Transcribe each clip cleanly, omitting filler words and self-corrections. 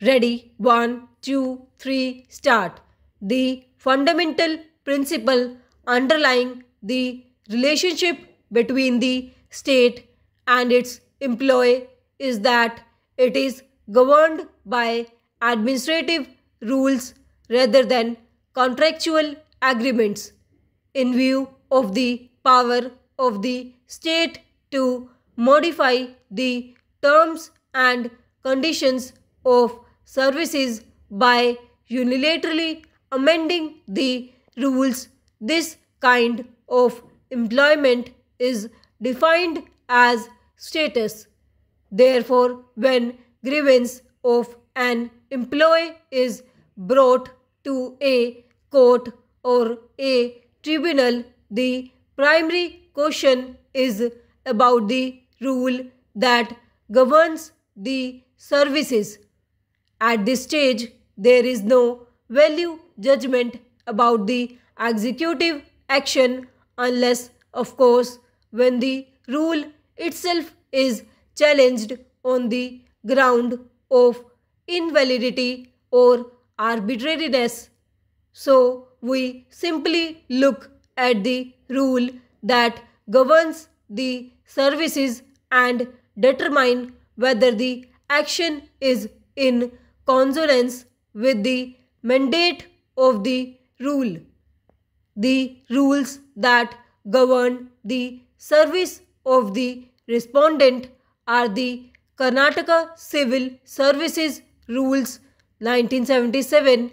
Ready? One, two, three, start. The fundamental principle underlying the relationship between the state and its employee is that it is governed by administrative rules rather than contractual agreements. In view of the power of the state to modify the terms and conditions of services by unilaterally amending the rules, this kind of employment is defined as status. Therefore, when grievance of an employee is brought to a court or a tribunal, the primary question is about the rule that governs the services. At this stage, there is no value judgment about the executive action unless, of course, when the rule itself is challenged on the ground of invalidity or arbitrariness. So, we simply look at the rule that governs the services and determine whether the action is in consonance with the mandate of the rule. The rules that govern the service of the respondent are the Karnataka Civil Services Rules 1977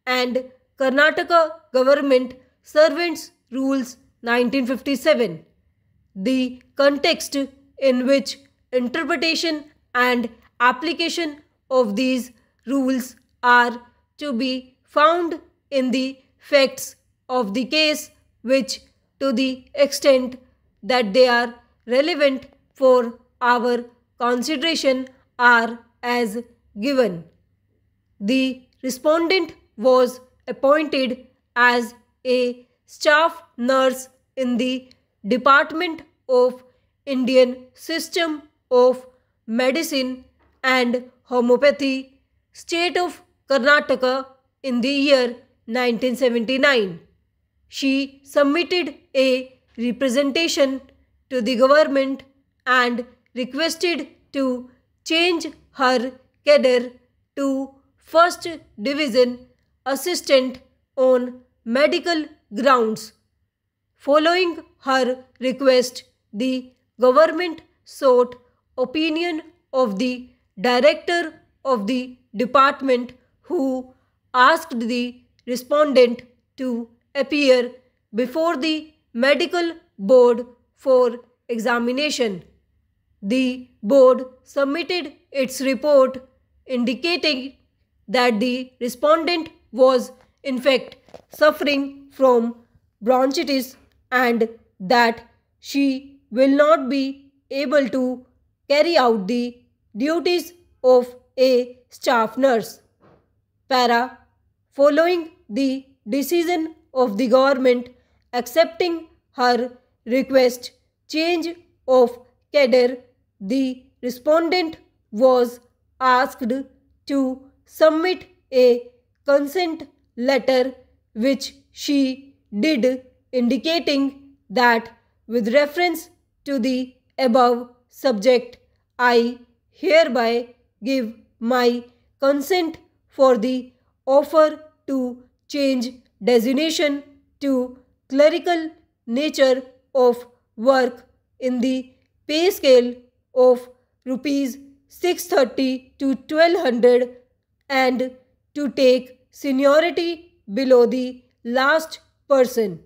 and Karnataka Government Servants Rules 1957. The context in which interpretation and application of these rules are to be found in the facts of the case, which, to the extent that they are relevant for our consideration, are as given. The respondent was appointed as a staff nurse in the Department of Indian System of Medicine and Homeopathy, State of Karnataka, in the year 1979. She submitted a representation to the government and requested to change her cadre to First Division Assistant on medical grounds. Following her request, the government sought opinion of the director of the department, who asked the respondent to appear before the medical board for examination. The board submitted its report indicating that the respondent was in fact suffering from bronchitis and that she will not be able to carry out the duties of a staff nurse. Para. Following the decision of the government accepting her request change of cadre, the respondent was asked to submit a consent letter, which she did, indicating that with reference to the above subject, I hereby give my consent for the offer to change designation to clerical nature of work in the pay scale of rupees 630 to 1200 and to take seniority below the last person,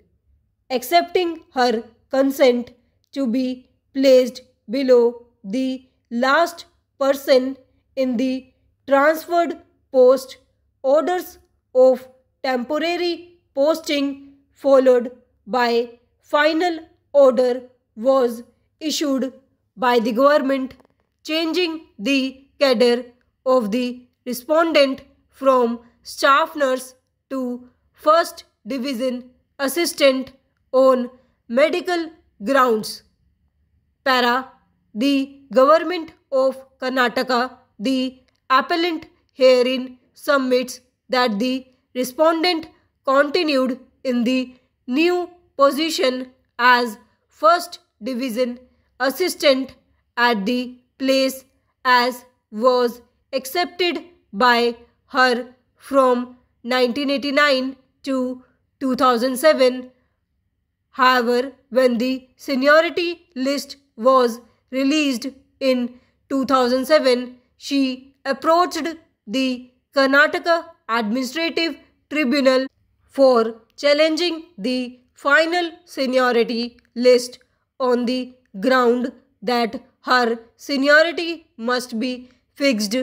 accepting her consent to be placed below the last person in the transferred post. Orders of temporary posting followed by final order was issued by the government changing the cadre of the respondent from staff nurse to first division assistant on medical grounds. Para. The government of Karnataka, the appellant herein submits that the respondent continued in the new position as first division assistant at the place as was accepted by her from 1989 to 2007. However, when the seniority list was released in 2007, she approached the Karnataka Administrative Tribunal for challenging the final seniority list on the ground that her seniority must be fixed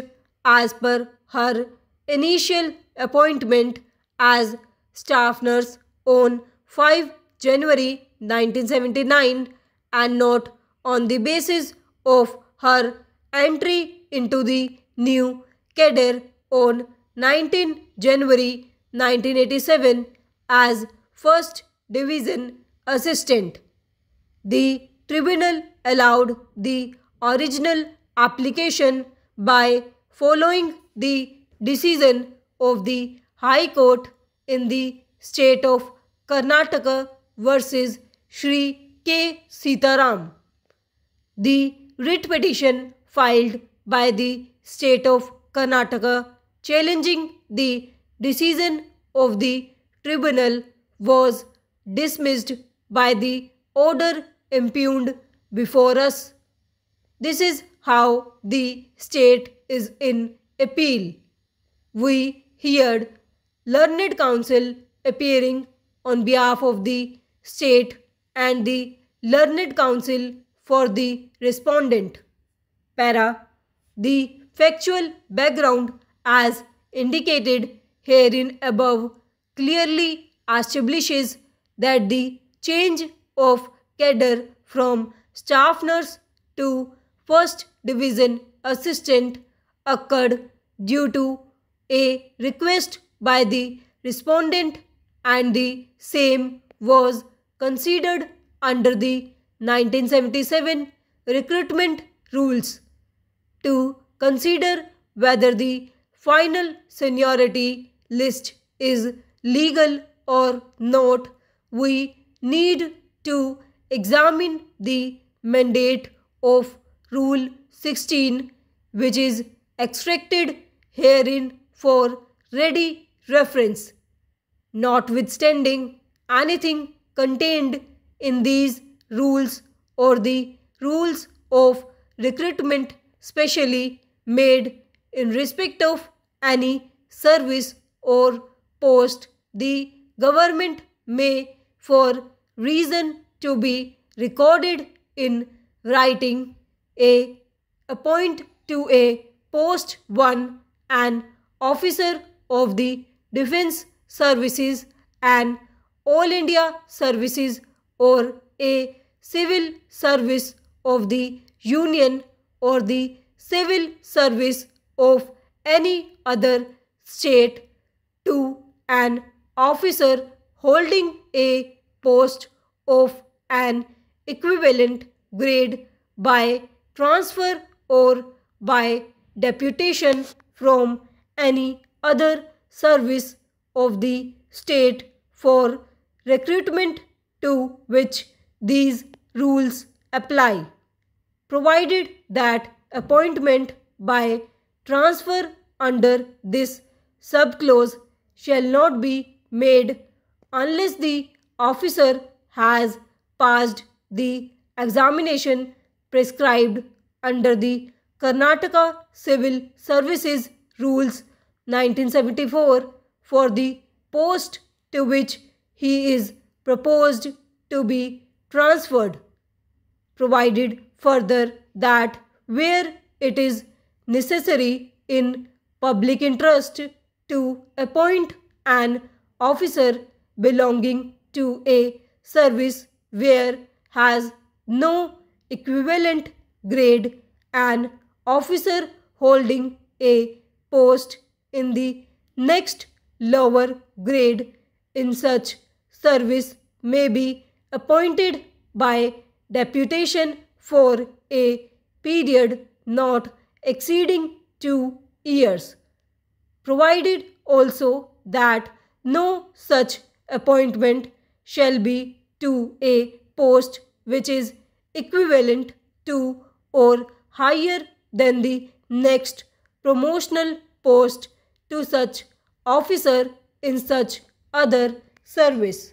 as per her initial appointment as staff nurse on 5 January 1979 and not on the basis of her entry into the new cadre on 19 January 1987 as first division assistant. The tribunal allowed the original application by following the decision of the High Court in the state of Karnataka versus Shri K. Sitaram. The writ petition filed by the state of Karnataka challenging the decision of the tribunal was dismissed by the order impugned before us. This is how the state is in appeal. We heard learned counsel appearing on behalf of the state and the learned counsel for the respondent. Para. The factual background as indicated herein above clearly establishes that the change of cadre from staff nurse to first division assistant occurred due to a request by the respondent and the same was considered under the 1977 recruitment rules to consider whether the final seniority list is legal or not. We need to examine the mandate of Rule 16, which is extracted herein for ready reference. Notwithstanding anything contained in these rules or the rules of recruitment specially made in respect of any service or post, the government may, for reason to be recorded in writing, appoint to a post 1 an officer of the defense services and all India services or a civil service of the union or the civil service of any other state to an officer holding a post of an equivalent grade by transfer or by deputation from any other service of the state for recruitment to which these rules apply, provided that appointment by transfer under this subclause shall not be made unless the officer has passed the examination prescribed under the Karnataka Civil Services Rules 1974 for the post to which he is proposed to be transferred, provided further that where it is necessary in public interest to appoint an officer belonging to a service where has no equivalent grade, an officer holding a post in the next lower grade in such service may be appointed by deputation for a period not exceeding 2 years. provided also that no such appointment shall be to a post which is equivalent to or higher than the next promotional post to such officer in such other service.